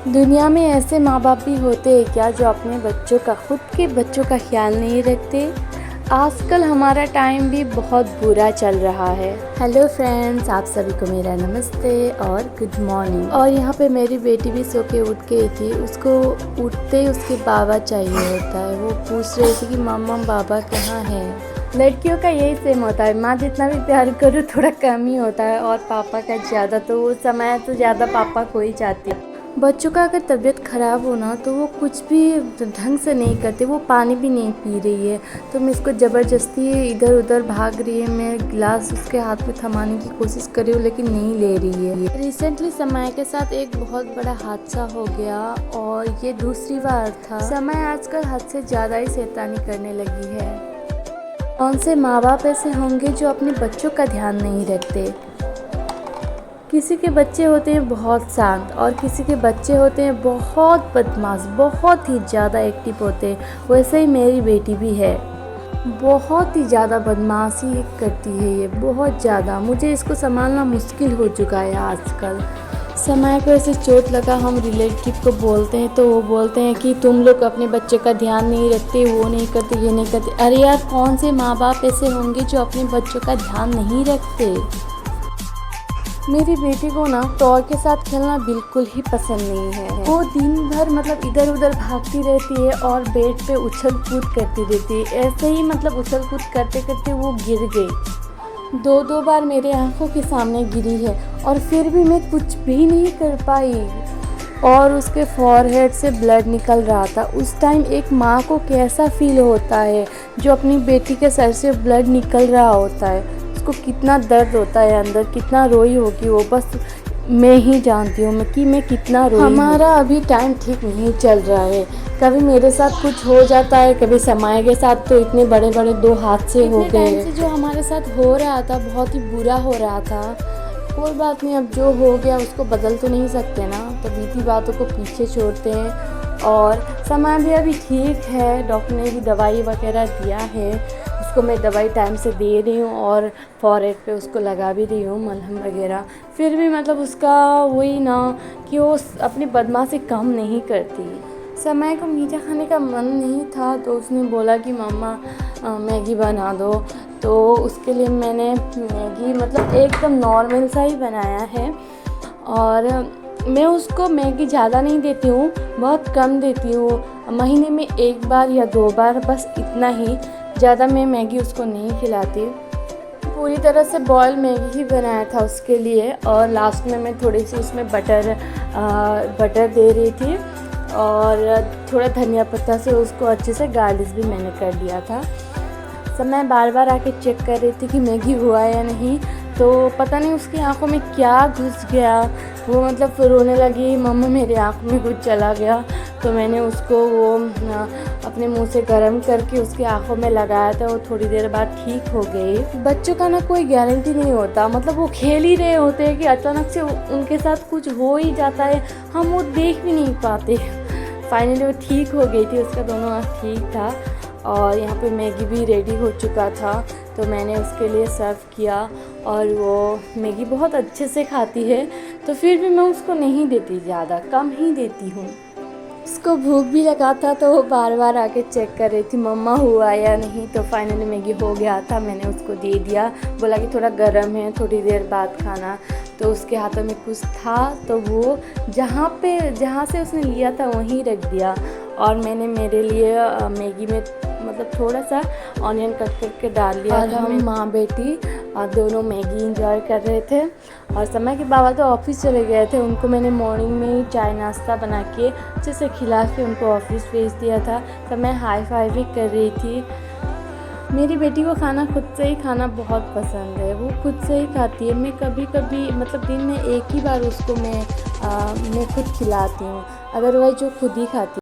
दुनिया में ऐसे माँ बाप भी होते हैं क्या जो अपने बच्चों का खुद के बच्चों का ख्याल नहीं रखते। आजकल हमारा टाइम भी बहुत बुरा चल रहा है। हेलो फ्रेंड्स, आप सभी को मेरा नमस्ते और गुड मॉर्निंग। और यहाँ पे मेरी बेटी भी सो के उठ गई थी। उसको उठते ही उसके बाबा चाहिए होता है। वो पूछ रही थी कि मम्मा बाबा कहाँ है। लड़कियों का यही सेम होता है, माँ जितना भी प्यार करो थोड़ा कम ही होता है और पापा का ज़्यादा, तो वो समय तो ज़्यादा पापा को ही चाहती है। बच्चों का अगर तबीयत ख़राब हो ना तो वो कुछ भी ढंग से नहीं करते। वो पानी भी नहीं पी रही है तो मैं इसको ज़बरदस्ती इधर उधर भाग रही है। मैं गिलास उसके हाथ में थमाने की कोशिश कर रही हूँ लेकिन नहीं ले रही है। रिसेंटली समय के साथ एक बहुत बड़ा हादसा हो गया और ये दूसरी बार था। समय आजकल हद से ज़्यादा ही शैतानी करने लगी है। कौन से माँ बाप ऐसे होंगे जो अपने बच्चों का ध्यान नहीं रखते। किसी के बच्चे होते हैं बहुत शांत और किसी के बच्चे होते हैं बहुत बदमाश, बहुत ही ज़्यादा एक्टिव होते हैं। वैसे ही मेरी बेटी भी है, बहुत ही ज़्यादा बदमाशी करती है ये, बहुत ज़्यादा। मुझे इसको संभालना मुश्किल हो चुका है आजकल। समय को ऐसे चोट लगा, हम रिलेटिव को बोलते हैं तो वो बोलते हैं कि तुम लोग अपने बच्चे का ध्यान नहीं रखते, वो नहीं करते, ये नहीं करते। अरे यार, कौन से माँ बाप ऐसे होंगे जो अपने बच्चों का ध्यान नहीं रखते। मेरी बेटी को ना टॉय के साथ खेलना बिल्कुल ही पसंद नहीं है। वो दिन भर इधर उधर भागती रहती है और बेड पे उछल कूद करती रहती है। ऐसे ही उछल कूद करते करते वो गिर गई। दो बार मेरे आंखों के सामने गिरी है और फिर भी मैं कुछ भी नहीं कर पाई। और उसके फॉरहेड से ब्लड निकल रहा था। उस टाइम एक माँ को कैसा फील होता है जो अपनी बेटी के सर से ब्लड निकल रहा होता है। उसको कितना दर्द होता है अंदर, कितना रोई होगी वो, बस मैं ही जानती हूँ कि मैं कितना रोई। हमारा अभी टाइम ठीक नहीं चल रहा है। कभी मेरे साथ कुछ हो जाता है, कभी समय के साथ तो इतने बड़े बड़े 2 हादसे हो गए। जो हमारे साथ हो रहा था बहुत ही बुरा हो रहा था। कोई बात नहीं, अब जो हो गया उसको बदल तो नहीं सकते ना, तो बीती बातों को पीछे छोड़ते हैं। और समय भी अभी ठीक है, डॉक्टर ने भी दवाई वगैरह दिया है। उसको मैं दवाई टाइम से दे रही हूँ और फॉरहेड पे उसको लगा भी रही हूँ मलहम वगैरह। फिर भी उसका वही ना कि वो अपनी बदमाशी कम नहीं करती। समय को मीठा खाने का मन नहीं था तो उसने बोला कि मम्मा मैगी बना दो। तो उसके लिए मैंने मैगी एकदम नॉर्मल सा ही बनाया है। और मैं उसको मैगी ज़्यादा नहीं देती हूँ, बहुत कम देती हूँ। महीने में 1 बार या 2 बार, बस इतना ही। ज़्यादा मैं मैगी उसको नहीं खिलाती। पूरी तरह से बॉयल मैगी ही बनाया था उसके लिए। और लास्ट में मैं थोड़ी सी उसमें बटर दे रही थी और थोड़ा धनिया पत्ता से उसको अच्छे से गार्निश भी मैंने कर दिया था। सब मैं बार बार आके चेक कर रही थी कि मैगी हुआ या नहीं। तो पता नहीं उसकी आंखों में क्या घुस गया। वो रोने लगी, मम्मा मेरे आँख में कुछ चला गया। तो मैंने उसको वो अपने मुंह से गर्म करके उसकी आंखों में लगाया था। वो थोड़ी देर बाद ठीक हो गई। बच्चों का ना कोई गारंटी नहीं होता, वो खेल ही रहे होते हैं कि अचानक से उनके साथ कुछ हो ही जाता है, हम वो देख भी नहीं पाते। फाइनली वो ठीक हो गई थी, उसका दोनों आँख ठीक था। और यहाँ पे मैगी भी रेडी हो चुका था तो मैंने उसके लिए सर्व किया। और वो मैगी बहुत अच्छे से खाती है, तो फिर भी मैं उसको नहीं देती, ज़्यादा कम ही देती हूँ। उसको भूख भी लगा था तो वो बार बार आके चेक कर रही थी मम्मा हुआ या नहीं। तो फाइनली मैगी हो गया था, मैंने उसको दे दिया। बोला कि थोड़ा गर्म है, थोड़ी देर बाद खाना। तो उसके हाथों में कुछ था तो वो जहाँ से उसने लिया था वहीं रख दिया। और मैंने मेरे लिए मैगी में थोड़ा सा ऑनियन कट करके डाल लिया था। हम माँ बेटी दोनों मैगी इंजॉय कर रहे थे। और समय के बाबा तो ऑफिस चले गए थे, उनको मैंने मॉर्निंग में ही चाय नाश्ता बना के अच्छे से खिला के उनको ऑफिस भेज दिया था। तो मैं हाई फाई भी कर रही थी। मेरी बेटी को खाना खुद से ही खाना बहुत पसंद है, वो खुद से ही खाती है। मैं कभी कभी दिन में 1 ही बार उसको मैं खुद खिलाती हूँ, अदरवाइज वो खुद ही खाती है।